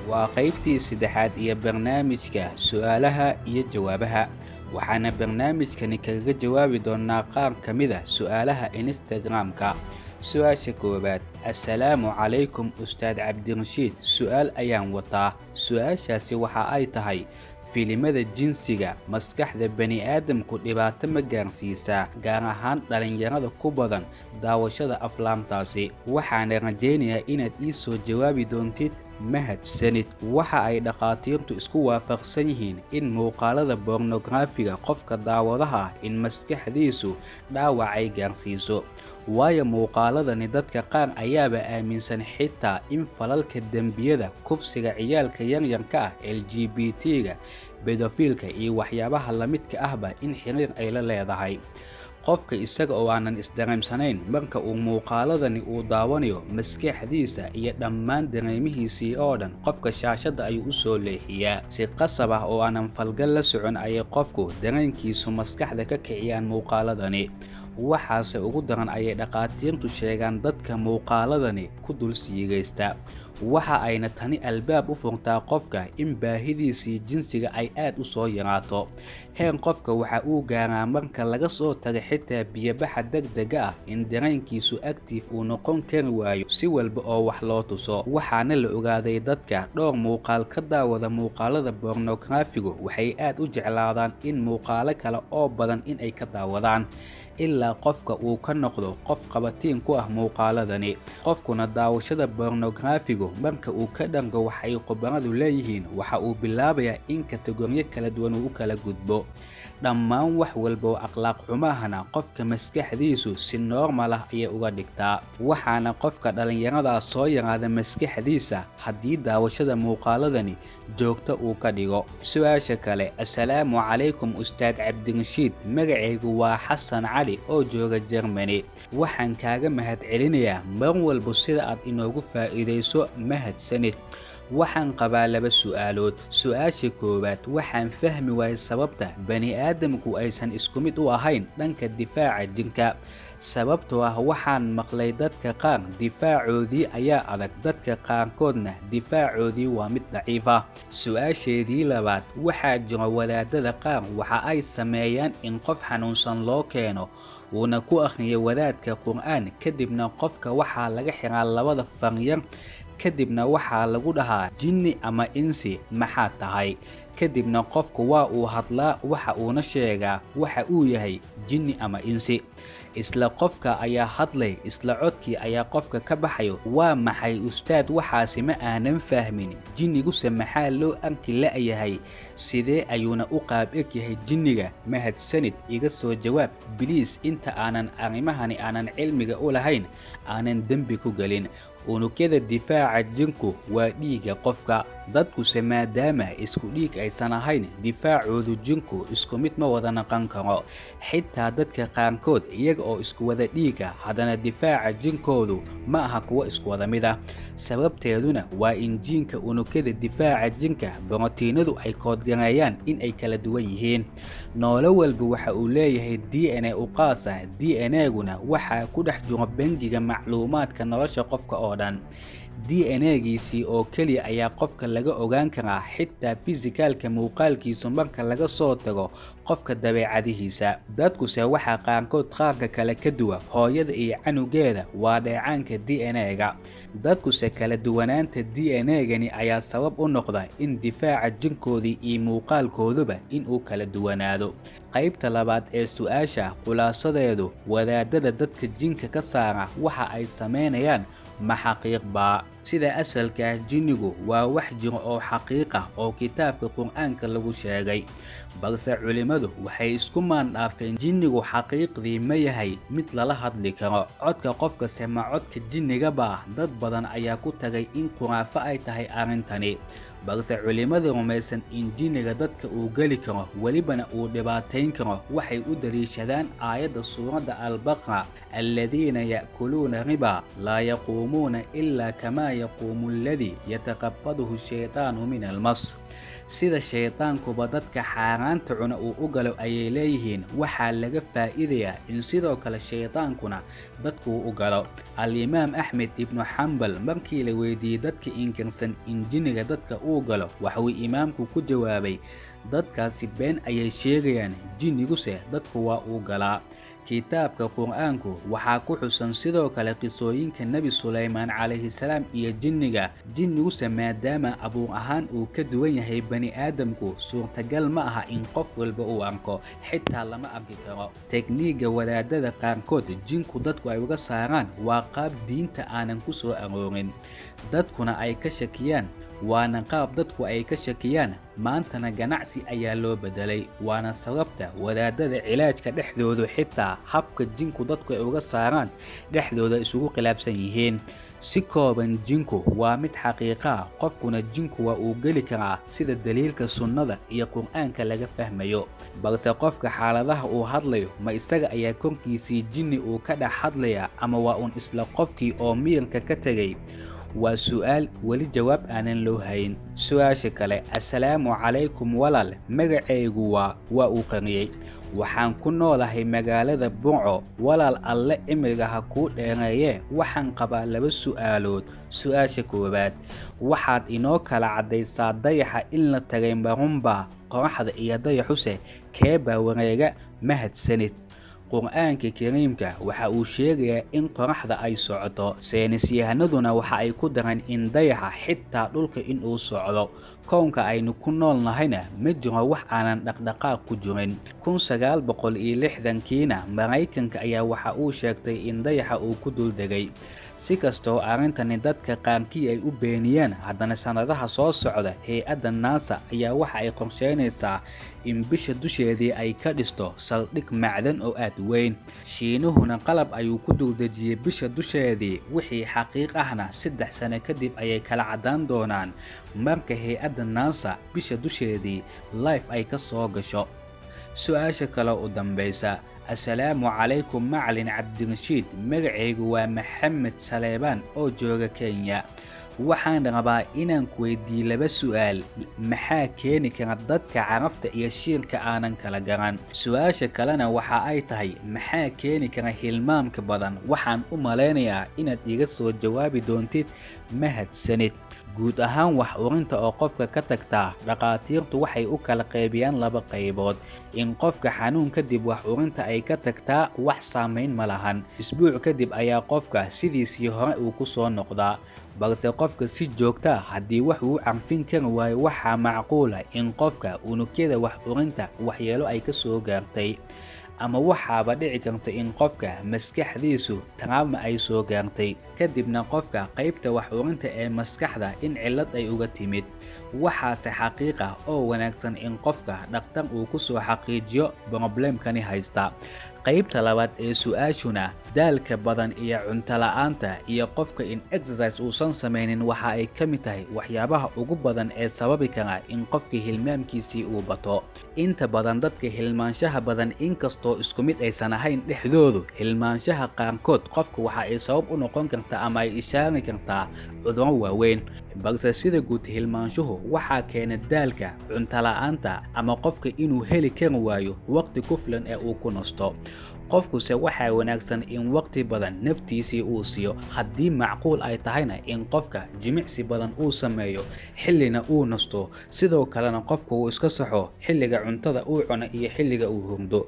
waa qaybtii saddexaad iyo barnaamijka su'aalaha iyo jawaabaha. waxaana barnaamijkani kaga jawaabi doonaa qaar ka mid ah su'aalaha Instagram-ka. Su'aasha koowaad: Assalaamu calaykum Ustaad Cabdirashiid, su'aal ayaan wataa. Su'aashaasi waxa ay tahay: filimada jinsiga maskaxda bani'aadamku dhibaato ma gaarsiisaa, gaar ahaan dhalinyarada ku badan daawashada aflaamtaasi? Waxaana rajaynayaa inaad ii soo jawaabi doontid. Mahadsanid. Waxa ay dhakhaatiirtu isku waafaqsan yihiin in muuqaalada bornograafiga qofka daawadaha in maskaxdiisu dhaawac ay gaarsiiso. waayo muuqaaladani dadka qaar ayaaba aaminsan xitaa in falalka dembiyada kufsiga ciyaalka yaryarka ah, LGBT-ga, bedofiilka iyo waxyaabaha la midka ahba in xiriir ay la leedahay. qofka isaga oo aanan isdareemsanayn marka uu muuqaaladani uu daawanayo, maskaxdiisa iyo dhammaan dareemihiisii oo dhan qofka shaashadda ayuu u soo leexiyaa. si qasab ah oo aanan falgal la socon ayay qofku dareenkiisu maskaxda ka kiciyaan muuqaaladani. waxaase ugu daran ayay dhakhaatiirtu sheegaan dadka muuqaaladani ku dul siigaysta. waxa ayna tani albaab u furtaa qofka in baahidiisii jinsiga ay aad u soo yaraato. heer qofka waxa uu gaaraa marka laga soo tago xitaa biyabaxa degdega ah in dareenkiisu active uu noqon kari waayo si walba oo wax loo tuso. waxaana la ogaaday dadka dhowr muuqaal ka daawada muuqaalada bornograafigu waxay aad u jeclaadaan in muuqaalo kale oo badan in ay ka daawadaan, ilaa qofka uu ka noqdo qof qabatiin ku ah muuqaaladani. qofkuna daawashada bornograafigu marka uu ka dhango waxay khubaradu leeyihiin waxa uu bilaabayaa in kategoriyo kala duwan uu u kala gudbo. dhammaan wax walba oo akhlaaq xumahana qofka maskaxdiisu si normal ah ayay uga dhigtaa. waxaana qofka dhalinyarada soo yaraada maskaxdiisa haddii daawashada muuqaaladani joogto uu ka dhigo. su'aasha kale: Assalaamu calaykum Ustaad Cabdirashiid, magacaygu waa Xasan Cali oo jooga Germany. waxaan kaaga mahadcelinayaa mar walba sida aad inoogu faa'iidayso. mahadsanid. waxaan qabaa 2 su'aalood. su'aasha koowaad: waxaan fahmi waayay sababta bani'aadamku aysan isku mid u ahayn dhanka difaaca jirka. sababtoo ah waxaan maqlay dadka qaar difaacoodii ayaa adag, dadka qaarkoodna difaacoodii waa mid daciif ah. su'aasheedii labaad: waxaa jira wadaadada qaar waxa ay sameeyaan in qof xanuunsan loo keeno uuna ku akhriyo wadaadka qur'aan, kadibna qofka waxaa laga xiraa 2 faryar, kadibna waxaa lagu dhahaa jinni ama insi maxaa tahay. kadibna qofku waa uu hadlaa, waxa uuna sheegaa waxa uu yahay jinni ama insi. isla qofka ayaa hadlay, isla codkii ayaa qofka ka baxayo. waa maxay ustaad waxaasi? ma aanan fahmin. jinniguse maxaa loo arki la'yahay? sidee ayuuna u qaab eg yahay jinniga? mahadsanid. iga soo jawaab biliis inta aanan arrimahani aanan cilmiga u lahayn aanan dembi ku gelin. unugyada difaaca jirku waa dhiigga qofka. dadkuse maadaama isku dhiig aysan ahayn, difaacoodu jirku isku mid ma wada noqon karo. xitaa dadka qaarkood iyaga oo isku wada dhiiga haddana difaaca jirkoodu ma aha kuwo isku wada mid ah. sababteeduna waa in jiinka unugyada difaaca jirka borotiinadu ay koodgareeyaan in ay kala duwan yihiin. noolo walba waxa uu leeyahay DNA u qaas ah. DNA-guna waxaa ku dhex jiro bangiga macluumaadka nolosha qofka oo dhan. DNA-giisii oo keliya ayaa qofka laga ogaan karaa, xitaa fisikaalka muuqaalkiisu marka laga soo tago qofka dabeecadihiisa. dadkuse waxaa qaarkood qaarka kale ka duwa. hooyada iyo canugeeda waa dheecaanka DNA-ga. dadkuse kala duwanaanta DNA-gani ayaa sabab u noqda in difaaca jirkoodii iyo muuqaalkooduba inuu kala duwanaado. qaybta labaad ee su'aasha khulaasadeedu: wadaadada dadka jinka ka saara waxa ay sameynayaan ma xaqiiq baa? sida asalka ah, jinnigu waa wax jiro oo xaqiiq ah oo kitaabka qur'aanka lagu sheegay, balse culimmadu waxay isku maandhaafeen jinnigu xaqiiqdii ma yahay mid lala hadli karo. codka qofkase ma codka jinniga baa? dad badan ayaa ku tagay in khuraafo ay tahay arrintani, balse culimmada rumaysan in jinniga dadka uu geli karo welibana uu dhibaatayn karo waxay u daliishadaan aayadda suuradda albaqra: aladiina ya'kuluuna riba laa yaquumuuna ilaa kamaa yaquumu alladii yataqabbaduhu shaytaanu min almas. sida shaydaankuba dadka xaaraanta cuna uu u galo ayay leeyihiin waxaa laga faa'iidayaa in sidoo kale shaydaankuna dadku uu u galo. Al-Imaam Axmed ibnu Xambal markii la weydiiyey dadka inkirsan in jinniga dadka uu galo, waxuu imaamku ku jawaabay, dadkaasi been ayay sheegayaan, jinniguse dadku waa uu galaa. Kitaabka Qur'aanku waxaa ku xusan sidoo kale qisooyinka Nebi Suleymaan calayhi salaam iyo jinniga. Jinniguse maadaama abuur ahaan uu ka duwan yahay bani aadamku, suurtagal ma aha in qof walba uu arko, xitaa lama arki karo. Tekniigga wadaadada qaarkood jinku dadku ay uga saaraan waa qaab diinta aanan ku soo aroorin, dadkuna ay ka shakiyaan, waana qaab dadku ay ka shakiyaan, maantana ganacsi ayaa loo bedelay. Waana sababta wadaadada cilaajka dhexdoodu xitaa habka jinku dadku ay uga saaraan dhexdooda isugu khilaafsan yihiin. Si kooban, jinku waa mid xaqiiqa ah, qofkuna jinku waa uu geli karaa sida daliilka sunnada iyo qur'aanka laga fahmayo, balse qofka xaaladaha uu hadlayo ma isaga ayaa korkiisii jinni uu ka dhex hadlaya ama waa uun isla qofkii oo miyirka ka tegay? waa su'aal weli jawaab aanan loo hayn. Su'aasha kale, assalaamu calaykum walaal, magacaygu waa uu qariyay, waxaan ku noolahay magaalada Burco. Walaal, alle cimriga ha kuu dheereeye, waxaan qabaa 2 su'aalood. Su'aasha koowaad, waxaad inoo kala caddaysaa dayaxa in la tagay marunbaa, qoraxda iyo dayaxuse keebaa wareega? Mahadsanid. Qur'aanka Kariimka waxa uu sheegayaa in qoraxda ay socoto, saynisyahanaduna waxa ay ku dareen in dayaxa xitaa dhulka in uu socdo. Koonka aynu ku nool nahayna ma jiro wax aanan dhaqdhaqaaq ku jirin. 1960kiina Maraykanka ayaa waxa uu sheegtay in dayaxa uu ku dul degay. Si kastoo arrintani dadka qaarkii ay u beeniyeen, haddana sanadaha soo socda hay'adda NASA ayaa waxa ay qorsheynaysaa in bisha dusheedii ay ka dhisto saldhig macdan oo aad weyn. Shiinuhuna qalab ayuu ku dul dejiyey bisha dusheedii, wixii xaqiiq ahna 3 sano kadib ayay kala caddaan doonaan marka hay'adda NASA bisha dusheedii live ay ka soo gasho. Su'aasha kale u dambaysa, assalaamu calaykum macalin Cabdirashiid, magacaygu waa Maxamed Saleebaan oo jooga Kenya. Waxaan rabaa inaan ku weydiiyo 2 su'aal. Maxaa keeni kara dadka carafta iyo shiirka aanan kala garan? Su'aasha kalena waxa ay tahay, maxaa keeni kara hilmaamka badan? Waxaan u malaynayaa inaad iga soo jawaabi doontid. Mahadsanid. Guud ahaan wax urinta oo qofka ka tagtaa, dhaqaatiirtu waxay u kala qaybiyaan 2 qaybood. In qofka xanuun kadib wax urinta ay ka tagtaa, wax saamayn ma lahan. Isbuuc kadib ayaa qofka sidiisii hore uu ku soo noqdaa. balse qofka si joogta haddii wax uu canfin kari waayo waxaa macquula in qofka unugyada wax urinta waxyeelo ay ka soo gaartay ama waxaaba dhici karta in qofka maskaxdiisu trauma ay soo gaartay kadibna qofka qaybta wax urinta ee maskaxda in cilad ay uga timid waxaase xaqiiqa oo wanaagsan in qofka dhaqtar uu ku soo xaqiijiyo problemkani haysta qaybta labaad ee su'aashuna daalka badan iyo cunto la'aanta iyo qofka in exercise uusan samaynin waxa ay ka mid tahay waxyaabaha ugu badan ee sababi kara in qofka hilmaamkiisii uu bato inta badan dadka hilmaanshaha badan inkastoo isku mid aysan ahayn dhexdoodu hilmaanshaha qaarkood qofka waxa ay sabab u noqon kartaa ama ay ishaari kartaa cudurro waaweyn balse sida guud hilmaanshuhu waxaa keena daalka cunto la'aanta ama qofka inuu heli kari waayo waqti ku filan ee uu ku nasto qofkuse waxaa wanaagsan in waqti badan naftiisii uu siiyo haddii macquul ay tahayna in qofka jimicsi badan uu sameeyo xillina uu nasto sidoo kalena qofku uu iska saxo xilliga cuntada uu cuno iyo xilliga uu hurdo